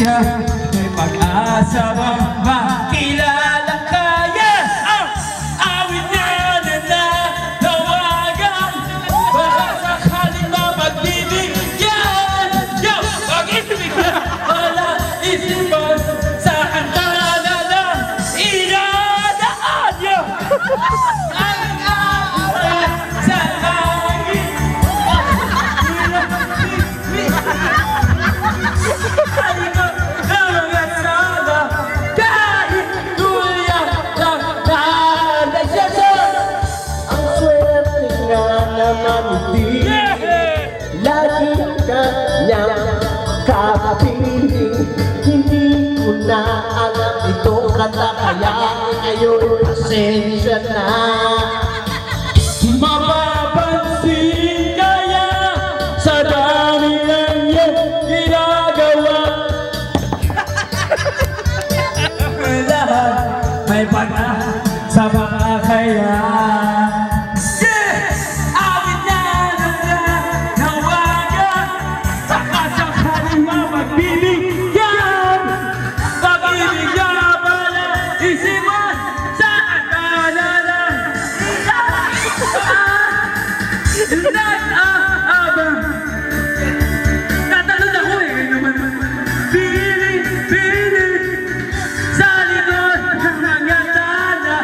Yeah, may pag-asa bang makilala ka? Yeah! Ang awit na nanawagan, baka sakaling mapagbibigyan. Yo! Pag-ibig na wala isipan, saan ka na lang inadaan? Yo! Ang awit sa langit, lagi kanyang kapiling. Hindi ko na alam itong kanta, kaya ngayon pasensya na. Mapapansin kaya sa dami ng iyong ginagawa. Lahat may pag-asa baka kaya. Tatalon ako eh, naman. Piling sa likod ng mga tala,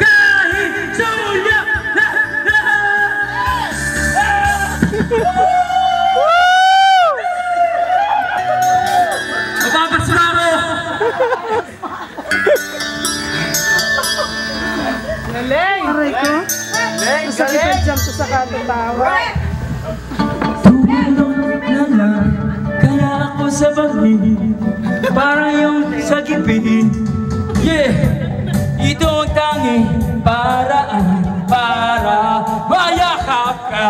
kahit suya na mapapasma ko! Galing! Aray ko? Masakit jump to sa katatawa. Tulog na lang, kaya ako sa bangin, parang yung sa gipin. Yeah! Ito ang tanging paraan para mayakap ka.